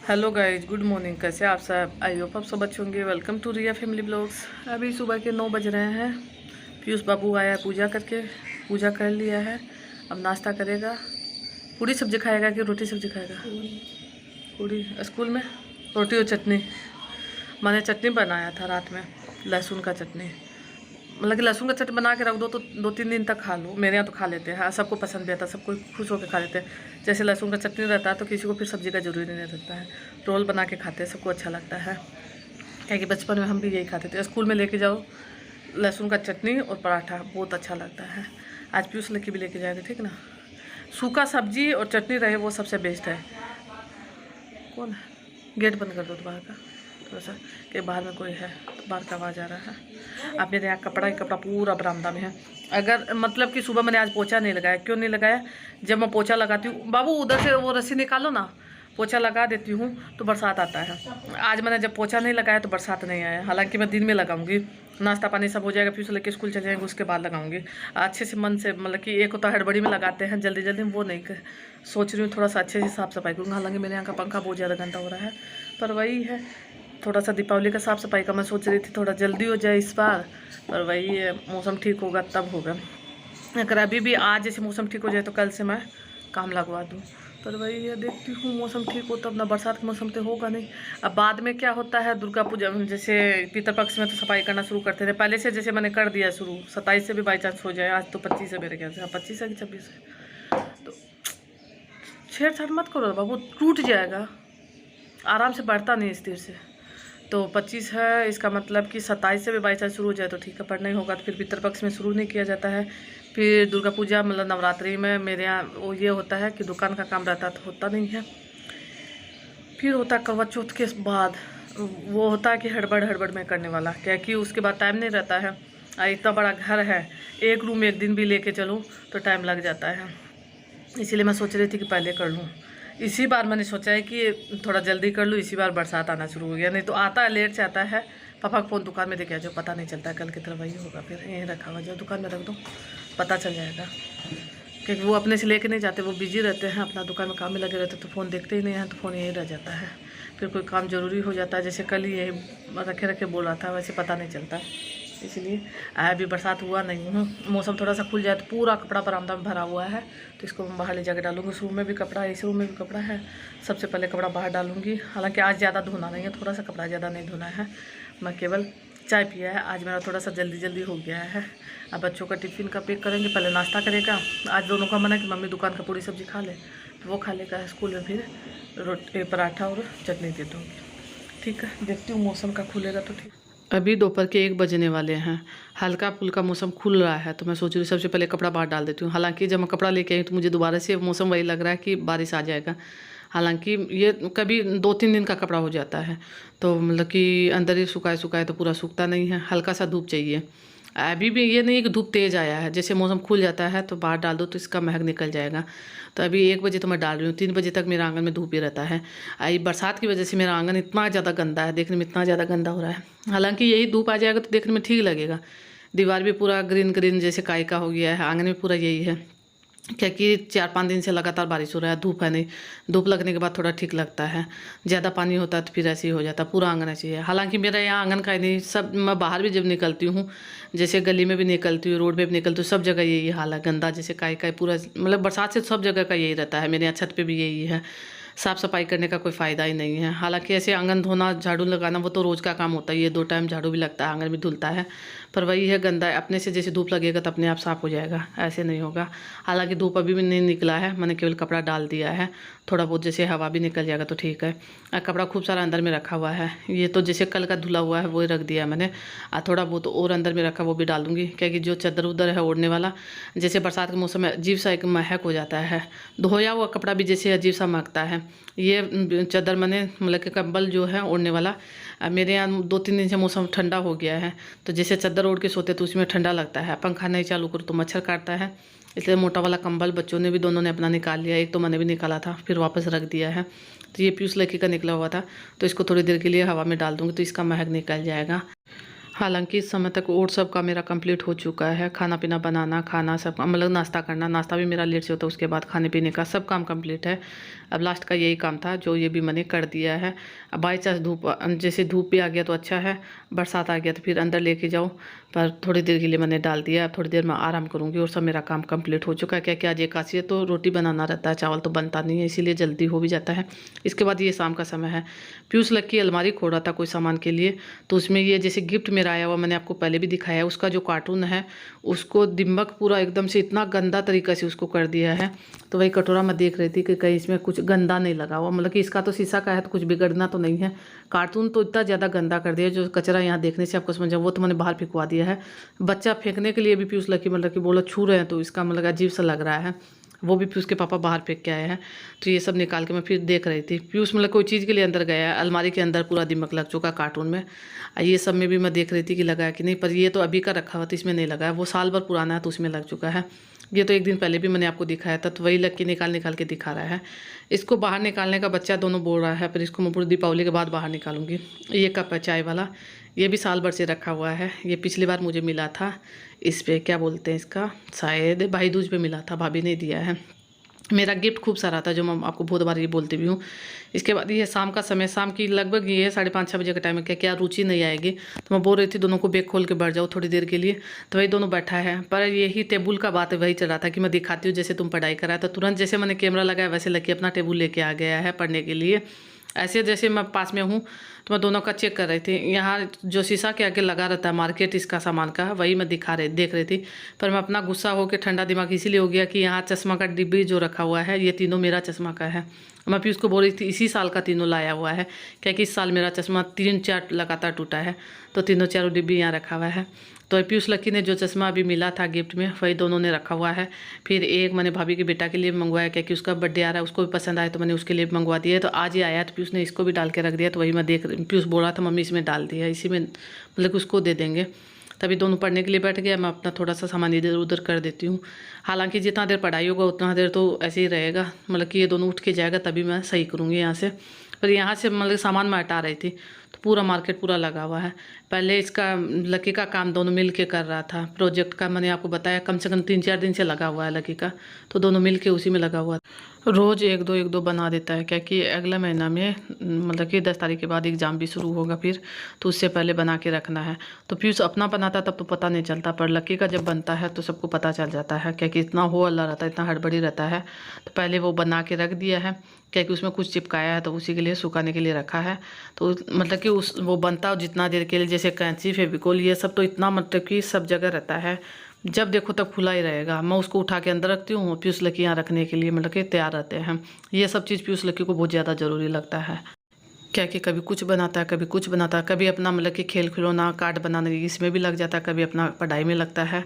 Hello guys, good morning. कैसे आप सब? आई होप आप सब अच्छे होंगे। Welcome to Riya family blogs. अभी सुबह के 9 बज रहे हैं। पीयूष बाबू आया पूजा करके, पूजा कर लिया है। अब नाश्ता करेगा। पूरी सब्जी खाएगा कि रोटी सब्जी खाएगा? पूरी। स्कूल में रोटी और चटनी। मैंने चटनी बनाया था रात में, लहसुन का चटनी। मतलब कि लहसुन का चटनी बना के रख दो तो 2-3 दिन तक खा लो। मेरे यहाँ तो खा लेते हैं, सबको पसंद भी आता है, सबको खुश होकर खा लेते हैं। जैसे लहसुन का चटनी रहता है तो किसी को फिर सब्जी का जरूरी नहीं रहता है। रोल बना के खाते हैं, सबको अच्छा लगता है। क्या कि बचपन में हम भी यही खाते थे। स्कूल में लेके जाओ लहसुन का चटनी और पराठा, बहुत अच्छा लगता है। आज पीयूष लेके भी लेके जाएगा, ठीक ना। सूखा सब्जी और चटनी रहे वो सबसे बेस्ट है। कौन है? गेट बंद कर दो तो बाहर का, थोड़ा सा कि बाहर में कोई है तो बाहर का आवाज़ आ रहा है। अब मेरे यहाँ कपड़ा ही कपड़ा पूरा बरामदा में है। अगर मतलब कि सुबह मैंने आज पोछा नहीं लगाया। क्यों नहीं लगाया? जब मैं पोछा लगाती हूँ, बाबू उधर से वो रस्सी निकालो ना, पोछा लगा देती हूँ तो बरसात आता है। आज मैंने जब पोछा नहीं लगाया तो बरसात नहीं आया। हालांकि मैं दिन में लगाऊंगी, नाश्ता पानी सब हो जाएगा, फिर से लेके स्कूल चले जाएंगे, उसके बाद लगाऊंगी अच्छे से मन से। मतलब कि एक होता है हड़बड़ी में लगाते हैं जल्दी जल्दी, वो नहीं सोच रही हूँ थोड़ा सा अच्छे से साफ सफाई करूँगा। हालांकि मेरे यहाँ का पंखा बहुत ज़्यादा गंदा हो रहा है, पर वही है, थोड़ा सा दीपावली का साफ़ सफाई का मैं सोच रही थी थोड़ा जल्दी हो जाए इस बार। पर वही है, मौसम ठीक होगा तब होगा। अगर अभी भी आज जैसे मौसम ठीक हो जाए तो कल से मैं काम लगवा दूँ। पर वही है, देखती हूँ मौसम ठीक हो तब ना। बरसात का मौसम तो होगा नहीं। अब बाद में क्या होता है, दुर्गा पूजा जैसे पितृपक्ष में तो सफाई करना शुरू करते थे पहले से। जैसे मैंने कर दिया शुरू, 27 से भी बाई चांस हो जाए। आज तो 25 है मेरे ख्याल से। 25 है कि 26 है? तो छेड़छाड़ मत करो बाबू, टूट जाएगा। आराम से बढ़ता नहीं स्थिर से। तो 25 है, इसका मतलब कि 27 से भी बाई चांस शुरू हो जाए तो ठीक है, पर नहीं होगा तो फिर पितृपक्ष में शुरू नहीं किया जाता है। फिर दुर्गा पूजा मतलब नवरात्रि में मेरे यहाँ वो ये होता है कि दुकान का काम रहता तो होता नहीं है। फिर होता है करवा चौथ के बाद, वो होता है कि हड़बड़ हड़बड़ में करने वाला, क्या कि उसके बाद टाइम नहीं रहता है। इतना बड़ा घर है, एक रूम एक दिन भी लेके चलूँ तो टाइम लग जाता है। इसीलिए मैं सोच रही थी कि पहले कर लूँ। इसी बार मैंने सोचा है कि थोड़ा जल्दी कर लूँ। इसी बार बरसात आना शुरू हो गया, नहीं तो आता है लेट से आता है। पापा को फ़ोन दुकान में देके आ जाओ, पता नहीं चलता है कल की तरह वही होगा। फिर यहीं रखा हुआ, जाओ दुकान में रख दो, पता चल जाएगा। क्योंकि वो अपने से लेके नहीं जाते, वो बिजी रहते हैं अपना दुकान में, काम में लगे रहते, तो फ़ोन देखते ही नहीं हैं, तो फ़ोन यहीं रह जाता है। फिर कोई काम ज़रूरी हो जाता है, जैसे कल ही यही रखे रखे बोल रहा था, वैसे पता नहीं चलता। इसलिए अभी बरसात हुआ नहीं हूँ, मौसम थोड़ा सा खुल जाए तो पूरा कपड़ा बरामदा में भरा हुआ है, तो इसको मैं बाहर ले जाकर डालूंगी। उस रूम में भी कपड़ा है, इस रूम में भी कपड़ा है। सबसे पहले कपड़ा बाहर डालूंगी। हालांकि आज ज़्यादा धोना नहीं है, थोड़ा सा कपड़ा, ज़्यादा नहीं धोना है। मैं केवल चाय पिया है आज, मेरा थोड़ा सा जल्दी जल्दी हो गया है। अब बच्चों का टिफ़िन का पैक करेंगे, पहले नाश्ता करेगा। आज दोनों का मन है कि मम्मी दुकान का पूरी सब्जी खा ले, तो वो खा लेगा। स्कूल में फिर रोटी पराठा और चटनी दे दूँगी। ठीक है, देखती हूँ मौसम का खुलेगा तो ठीक। अभी दोपहर के 1 बजने वाले हैं। हल्का फुल्का मौसम खुल रहा है, तो मैं सोच रही हूँ सबसे पहले कपड़ा बाहर डाल देती हूँ। हालांकि जब मैं कपड़ा लेके आई तो मुझे दोबारा से मौसम वही लग रहा है कि बारिश आ जाएगा। हालांकि ये कभी 2-3 दिन का कपड़ा हो जाता है, तो मतलब कि अंदर ही सुखाए सुखाए तो पूरा सूखता नहीं है, हल्का सा धूप चाहिए। अभी भी ये नहीं है कि धूप तेज़ आया है, जैसे मौसम खुल जाता है तो बाहर डाल दो तो इसका महक निकल जाएगा। तो अभी 1 बजे तो मैं डाल रही हूँ, 3 बजे तक मेरा आंगन में धूप ही रहता है। आई बरसात की वजह से मेरा आंगन इतना ज़्यादा गंदा है, देखने में इतना ज़्यादा गंदा हो रहा है। हालांकि यही धूप आ जाएगा तो देखने में ठीक लगेगा। दीवार भी पूरा ग्रीन ग्रीन जैसे काई का हो गया है, आंगन में पूरा यही है। क्या कि 4-5 दिन से लगातार बारिश हो रहा है, धूप है नहीं। धूप लगने के बाद थोड़ा ठीक लगता है, ज़्यादा पानी होता है तो फिर ऐसे ही हो जाता है, पूरा आंगन ऐसे ही है। हालांकि मेरा यहाँ आंगन का ही नहीं, सब मैं बाहर भी जब निकलती हूँ, जैसे गली में भी निकलती हूँ, रोड में भी निकलती हूँ, सब जगह यही हाल है, गंदा जैसे काई काई पूरा। मतलब बरसात से सब जगह का यही रहता है। मेरे यहाँ छत पर भी यही है, साफ़ सफाई करने का कोई फ़ायदा ही नहीं है। हालांकि ऐसे आंगन धोना, झाड़ू लगाना वो तो रोज़ का काम होता है, ये 2 टाइम झाड़ू भी लगता है, आंगन भी धुलता है। पर वही है, गंदा है। अपने से जैसे धूप लगेगा तो अपने आप साफ़ हो जाएगा, ऐसे नहीं होगा। हालांकि धूप अभी भी नहीं निकला है, मैंने केवल कपड़ा डाल दिया है। थोड़ा बहुत जैसे हवा भी निकल जाएगा तो ठीक है। कपड़ा खूब सारा अंदर में रखा हुआ है, ये तो जैसे कल का धुला हुआ है वो रख दिया है मैंने। थोड़ा बहुत और अंदर में रखा वो भी डाल दूँगी, क्योंकि जो चादर उधर है ओढ़ने वाला, जैसे बरसात के मौसम में अजीब सा एक महक हो जाता है। धोया हुआ कपड़ा भी जैसे अजीब सा महकता है। ये चादर मैंने मतलब कि कंबल जो है ओढ़ने वाला, मेरे यहाँ 2-3 दिन से मौसम ठंडा हो गया है, तो जैसे चादर ओढ़ के सोते तो उसमें ठंडा लगता है। पंखा नहीं चालू करो तो मच्छर काटता है, इसलिए मोटा वाला कंबल बच्चों ने भी दोनों ने अपना निकाल लिया। एक तो मैंने भी निकाला था, फिर वापस रख दिया है। तो ये पीयूष लड़की का निकला हुआ था, तो इसको थोड़ी देर के लिए हवा में डाल दूँगी तो इसका महक निकल जाएगा। हालांकि इस समय तक और सब का मेरा कंप्लीट हो चुका है। खाना पीना बनाना, खाना सब मतलब नाश्ता करना, नाश्ता भी मेरा लेट से होता है, उसके बाद खाने पीने का सब काम कंप्लीट है। अब लास्ट का यही काम था जो ये भी मैंने कर दिया है। अब बाई चांस धूप जैसे धूप भी आ गया तो अच्छा है, बरसात आ गया तो फिर अंदर लेके जाओ, पर थोड़ी देर के लिए मैंने डाल दिया। अब थोड़ी देर में आराम करूँगी और सब मेरा काम कंप्लीट हो चुका है। क्या क्या आज एकादशी है तो रोटी बनाना रहता है, चावल तो बनता नहीं है, इसीलिए जल्दी हो भी जाता है। इसके बाद ये शाम का समय है। पीयूष लक्की अलमारी खोल रहा था कोई सामान के लिए, तो उसमें ये जैसे गिफ्ट मेरा आया हुआ मैंने आपको पहले भी दिखाया है, उसका जो कार्टून है उसको दिम्मक पूरा एकदम से इतना गंदा तरीका से उसको कर दिया है। तो वही कटोरा मैं देख रही थी कि कहीं इसमें कुछ गंदा नहीं लगा हुआ, मतलब कि इसका तो शीशा का है तो कुछ बिगड़ना तो नहीं है। कार्टून तो इतना ज़्यादा गंदा कर दिया जो कचरा यहाँ देखने से आपको समझा, वो तो मैंने बाहर फेंकवा दिया है। बच्चा फेंकने के लिए भी पीयूष लक्की मतलब कि बोला छू रहे हैं तो इसका मतलब अजीब सा लग रहा है, वो भी पीयूष के पापा बाहर फेंक के आए हैं। तो ये सब निकाल के मैं फिर देख रही थी। पीयूष मतलब कोई चीज़ के लिए अंदर गया है, अलमारी के अंदर पूरा दिमाग लग चुका कार्टून में। ये सब में भी मैं देख रही थी कि लगा है कि नहीं, पर ये तो अभी का रखा हुआ था, इसमें नहीं लगा है। वो साल भर पुराना है तो उसमें लग चुका है। ये तो एक दिन पहले भी मैंने आपको दिखाया था, तो वही लग के निकाल निकाल के दिखा रहा है। इसको बाहर निकालने का बच्चा दोनों बोल रहा है, पर इसको मैं पूरी दीपावली के बाद बाहर निकालूंगी। ये कप है चाय वाला, ये भी साल भर से रखा हुआ है। ये पिछली बार मुझे मिला था, इस पे क्या बोलते हैं इसका, शायद भाई दूज पे मिला था, भाभी ने दिया है। मेरा गिफ्ट खूब सारा था जो मैं आपको बहुत बार ये बोलती भी हूँ। इसके बाद ये शाम का समय, शाम की लगभग ये 5:30-6 बजे का टाइम है। क्या रुचि नहीं आएगी तो मैं बोल रही थी दोनों को बैग खोल के बैठ जाओ थोड़ी देर के लिए, तो वही दोनों बैठा है। पर यही टेबल का बात वही चल रहा था कि मैं दिखाती हूँ जैसे तुम पढ़ाई करा, तो तुरंत जैसे मैंने कैमरा लगाया वैसे लकी अपना टेबल लेके आ गया है पढ़ने के लिए। ऐसे जैसे मैं पास में हूँ तो मैं दोनों का चेक कर रही थी। यहाँ जो शीशा के आगे लगा रहता है मार्केट इसका सामान का, वही मैं देख रही थी। पर मैं अपना गुस्सा हो के ठंडा दिमाग इसीलिए हो गया कि यहाँ चश्मा का डिब्बी जो रखा हुआ है ये तीनों मेरा चश्मा का है। मैं पीयूष को बोल रही थी इसी साल का तीनों लाया हुआ है, क्योंकि इस साल मेरा चश्मा 3-4 लगातार टूटा है, तो तीनों चारों डिब्बी यहाँ रखा हुआ है। तो पीयूष लक्की ने जो चश्मा अभी मिला था गिफ्ट में वही दोनों ने रखा हुआ है। फिर एक मैंने भाभी के बेटा के लिए मंगवाया, क्योंकि उसका बर्थडे आ रहा है, उसको भी पसंद आया तो मैंने उसके लिए भी मंगवा दिया। तो आज ही आया तो पीयूष ने इसको भी डाल के रख दिया, तो वही मैं देख पीयूष बोल रहा था मम्मी इसमें डाल दिया, इसी में मतलब उसको दे देंगे। तभी दोनों पढ़ने के लिए बैठ गया, मैं अपना थोड़ा सा सामान इधर उधर कर देती हूँ। हालांकि जितना देर पढ़ाई होगा उतना देर तो ऐसे ही रहेगा, मतलब कि ये दोनों उठ के जाएगा तभी मैं सही करूँगी यहाँ से। पर यहाँ से मतलब सामान मैं हटा रही थी तो पूरा मार्केट पूरा लगा हुआ है। पहले इसका लकी का काम दोनों मिल के कर रहा था, प्रोजेक्ट का मैंने आपको बताया कम से कम 3-4 दिन से लगा हुआ है लकी का, तो दोनों मिल के उसी में लगा हुआ है। रोज़ एक दो बना देता है, क्योंकि अगला महीना में मतलब कि 10 तारीख के बाद एग्ज़ाम भी शुरू होगा फिर, तो उससे पहले बना के रखना है। तो पीयूष अपना बनाता तब तो पता नहीं चलता, पर लकी का जब बनता है तो सबको पता चल जाता है, क्योंकि इतना हो अल्लाह रहता है, इतना हड़बड़ी रहता है। तो पहले वो बना के रख दिया है, क्योंकि उसमें कुछ चिपकाया है तो उसी के लिए सुखाने के लिए रखा है। तो मतलब कि उस वो बनता जितना देर के लिए, जैसे कैंची फेविकोल ये सब तो इतना मतलब कि सब जगह रहता है, जब देखो तब खुला ही रहेगा। मैं उसको उठा के अंदर रखती हूँ, पीयूष लकी यहाँ रखने के लिए मतलब कि तैयार रहते हैं। ये सब चीज़ पीयूष लकी को बहुत ज़्यादा ज़रूरी लगता है, क्या कि कभी कुछ बनाता है कभी कुछ बनाता है, कभी अपना मतलब कि खेल खिलौना कार्ड बनाने इसमें भी लग जाता है, कभी अपना पढ़ाई में लगता है।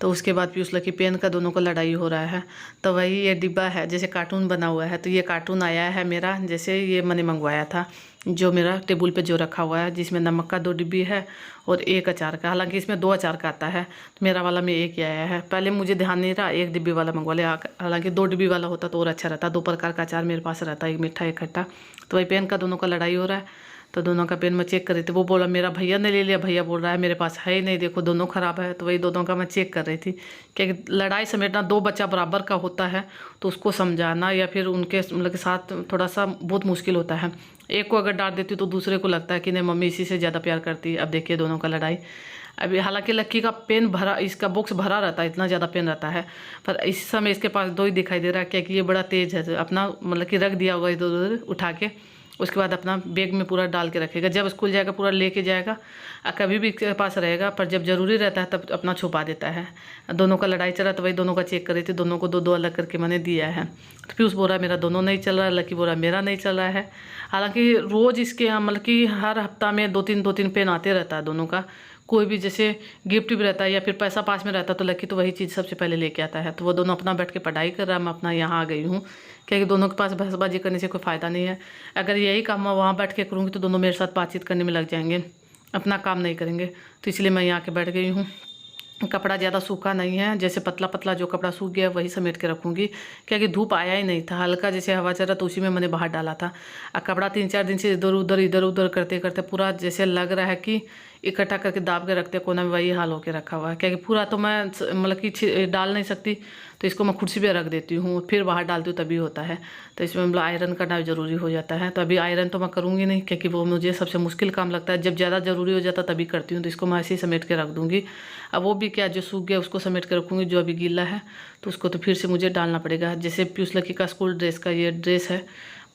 तो उसके बाद पीयूष लकी पेन का दोनों को लड़ाई हो रहा है। तो वही ये डिब्बा है जैसे कार्टून बना हुआ है, तो ये कार्टून आया है मेरा, जैसे ये मैंने मंगवाया था जो मेरा टेबल पे जो रखा हुआ है, जिसमें नमक का 2 डिब्बी है और 1 अचार का। हालांकि इसमें 2 अचार का आता है, तो मेरा वाला में 1 ही आया है। पहले मुझे ध्यान नहीं रहा, 1 डिब्बी वाला मंगवा लिया। हालांकि 2 डिब्बी वाला होता तो और अच्छा रहता, 2 प्रकार का अचार मेरे पास रहता है, एक मीठा एक खट्टा। तो वही पेन का दोनों का लड़ाई हो रहा है, तो दोनों का पेन मैं चेक कर रही थी। वो बोला मेरा भैया ने ले लिया, भैया बोल रहा है मेरे पास है ही नहीं, देखो दोनों ख़राब है। तो वही दोनों का मैं चेक कर रही थी, क्योंकि लड़ाई समेटना 2 बच्चा बराबर का होता है तो उसको समझाना या फिर उनके मतलब के साथ थोड़ा सा बहुत मुश्किल होता है। एक को अगर डांट देती तो दूसरे को लगता है कि नहीं मम्मी इसी से ज़्यादा प्यार करती है। अब देखिए दोनों का लड़ाई। अभी हालांकि लक्की का पेन भरा, इसका बॉक्स भरा रहता है, इतना ज़्यादा पेन रहता है, पर इस समय इसके पास 2 ही दिखाई दे रहा है, क्योंकि ये बड़ा तेज़ है। अपना मतलब कि रख दिया होगा इधर उधर उठा के, उसके बाद अपना बैग में पूरा डाल के रखेगा। जब स्कूल जाएगा पूरा लेके जाएगा, कभी भी इसके पास रहेगा, पर जब ज़रूरी रहता है तब अपना छुपा देता है। दोनों का लड़ाई चला तो वही दोनों का चेक कर रही थी, दोनों को 2-2 अलग करके मैंने दिया है। तो पीयूष बोल रहा है मेरा दोनों नहीं चल रहा है, लकी बोल रहा है मेरा नहीं चल रहा है। हालांकि रोज़ इसके यहाँ मतलब कि हर हफ्ता में 2-3 पेन आते रहता है दोनों का। कोई भी जैसे गिफ्ट भी रहता है या फिर पैसा पास में रहता है तो लकी तो वही चीज़ सबसे पहले लेके आता है। तो वो दोनों अपना बैठ के पढ़ाई कर रहा है, मैं अपना यहाँ आ गई हूँ, क्योंकि दोनों के पास बहसबाजी करने से कोई फ़ायदा नहीं है। अगर यही काम मैं वहाँ बैठ के करूँगी तो दोनों मेरे साथ बातचीत करने में लग जाएंगे, अपना काम नहीं करेंगे। तो इसलिए मैं यहाँ के बैठ गई हूँ। कपड़ा ज़्यादा सूखा नहीं है, जैसे पतला पतला जो कपड़ा सूख गया वही समेट के रखूँगी, क्योंकि धूप आया ही नहीं था, हल्का जैसे हवा चल रहा तो उसी में मैंने बाहर डाला था। कपड़ा 3-4 दिन से इधर उधर करते करते पूरा जैसे लग रहा है कि इकट्ठा करके दाब के रखते कोना में, वही हाल होके रखा हुआ है। क्योंकि पूरा तो मैं मतलब कि डाल नहीं सकती, तो इसको मैं कुर्सी पे रख देती हूँ, फिर बाहर डालती हूँ तभी होता है। तो इसमें मतलब आयरन करना भी ज़रूरी हो जाता है। तो अभी आयरन तो मैं करूँगी नहीं, क्योंकि वो मुझे सबसे मुश्किल काम लगता है। जब ज़्यादा ज़रूरी हो जाता तभी करती हूँ। तो इसको मैं ऐसे ही समेट के रख दूँगी। अब वो भी क्या, जो सूख गया उसको समेट के रखूँगी, जो अभी गीला है तो उसको तो फिर से मुझे डालना पड़ेगा। जैसे पीयूष लकी का स्कूल ड्रेस का ये ड्रेस है,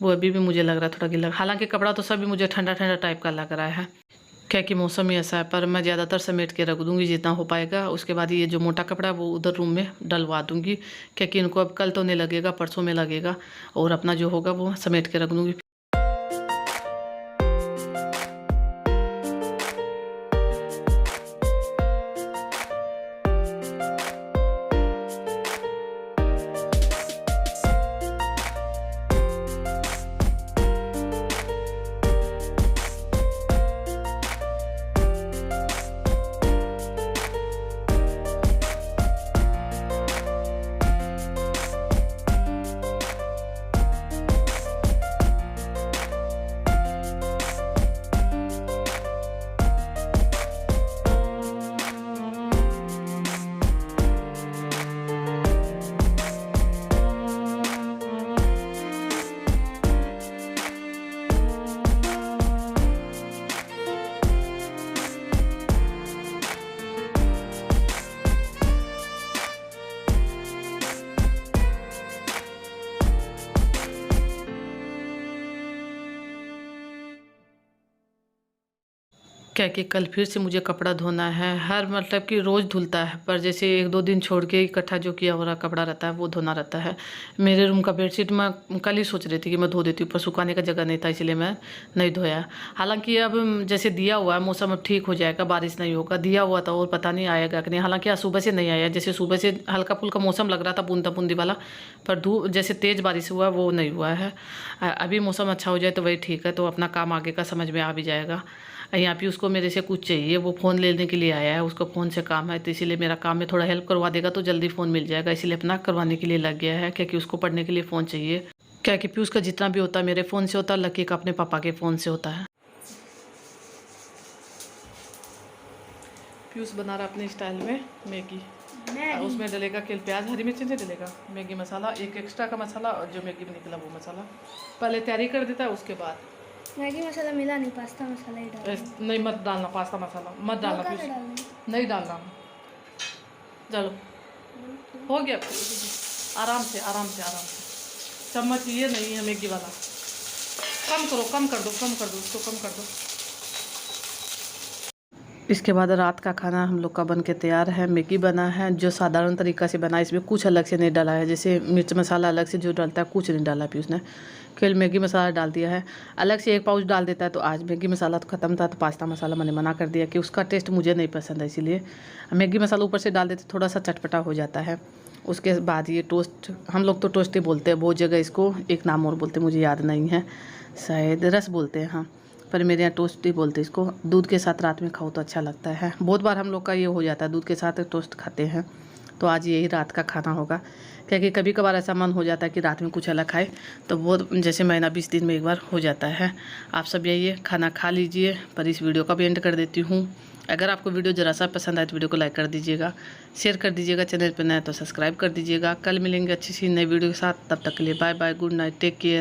वो अभी भी मुझे लग रहा है थोड़ा गीला। हालांकि कपड़ा तो सभी मुझे ठंडा ठंडा टाइप का लग रहा है, क्या कि मौसम ही ऐसा है। पर मैं ज़्यादातर समेट के रख दूँगी जितना हो पाएगा। उसके बाद ये जो मोटा कपड़ा है वो उधर रूम में डलवा दूँगी, क्योंकि इनको अब कल तो नहीं लगेगा, परसों में लगेगा। और अपना जो होगा वो समेट के रख दूँगी। क्या कि कल फिर से मुझे कपड़ा धोना है। हर मतलब कि रोज़ धुलता है, पर जैसे 1-2 दिन छोड़ के इकट्ठा जो किया हुआ कपड़ा रहता है वो धोना रहता है। मेरे रूम का बेडशीट मैं कल ही सोच रही थी कि मैं धो देती हूँ, पर सुखाने का जगह नहीं था, इसलिए मैं नहीं धोया। हालांकि अब जैसे दिया हुआ है, मौसम अब ठीक हो जाएगा, बारिश नहीं होगा। दिया हुआ था और पता नहीं आएगा कि नहीं। हालांकि आज सुबह से नहीं आया, जैसे सुबह से हल्का फुल्का मौसम लग रहा था बूंदा बूंदी वाला, पर धूप जैसे तेज़ बारिश हुआ वो नहीं हुआ है। अभी मौसम अच्छा हो जाए तो वही ठीक है, तो अपना काम आगे का समझ में आ भी जाएगा। यहाँ पे उसको मेरे से कुछ चाहिए, वो फ़ोन लेने के लिए आया है, उसको फ़ोन से काम है, तो इसीलिए मेरा काम में थोड़ा हेल्प करवा देगा तो जल्दी फ़ोन मिल जाएगा, इसीलिए अपना करवाने के लिए लग गया है। क्योंकि उसको पढ़ने के लिए फ़ोन चाहिए। क्या कि पीयूष का जितना भी होता है मेरे फ़ोन से होता है, लकी का अपने पापा के फ़ोन से होता है। पीयूष बना रहा अपने स्टाइल में मैगी। उसमें डलेगा केल प्याज, हरी मिर्ची नहीं डलेगा, मैगी मसाला, एक एक्स्ट्रा का मसाला, और जो मैगी में निकला वो मसाला पहले तैयारी कर देता है। उसके बाद मैगी मसाला मिला नहीं, पास्ता मसाला ही डालना। नहीं मत डालना, पास्ता मसाला मत डालना, नहीं डालना। चलो हो गया, आराम से आराम से आराम से। चम्मच ये नहीं है मैगी वाला, कम करो, कम कर दो, कम कर दो, उसको कम कर दो। इसके बाद रात का खाना हम लोग का बन के तैयार है। मैगी बना है जो साधारण तरीका से बना है, इसमें कुछ अलग से नहीं डाला है। जैसे मिर्च मसाला अलग से जो डालता है कुछ नहीं डाला फिर उसने, केवल मैगी मसाला डाल दिया है। अलग से 1 पाउच डाल देता है। तो आज मैगी मसाला तो ख़त्म था, तो पास्ता मसाला मैंने मना कर दिया कि उसका टेस्ट मुझे नहीं पसंद है, इसीलिए मैगी मसाला ऊपर से डाल देते, थोड़ा सा चटपटा हो जाता है। उसके बाद ये टोस्ट, हम लोग तो टोस्ट ही बोलते हैं, बहुत जगह इसको एक नाम और बोलते हैं, मुझे याद नहीं है, शायद रस बोलते हैं हाँ, पर मेरे यहाँ टोस्ट ही बोलते हैं इसको। दूध के साथ रात में खाओ तो अच्छा लगता है। बहुत बार हम लोग का ये हो जाता है, दूध के साथ टोस्ट खाते हैं। तो आज यही रात का खाना होगा, क्योंकि कभी कभार ऐसा मन हो जाता है कि रात में कुछ अलग खाए, तो बहुत जैसे महीना 20 दिन में एक बार हो जाता है। आप सब यही खाना खा लीजिए, पर इस वीडियो का भी एंड कर देती हूँ। अगर आपको वीडियो ज़रा सा पसंद आए तो वीडियो को लाइक कर दीजिएगा, शेयर कर दीजिएगा, चैनल पर नया तो सब्सक्राइब कर दीजिएगा। कल मिलेंगे अच्छी सी नई वीडियो के साथ, तब तक के लिए bye bye, good night, take care.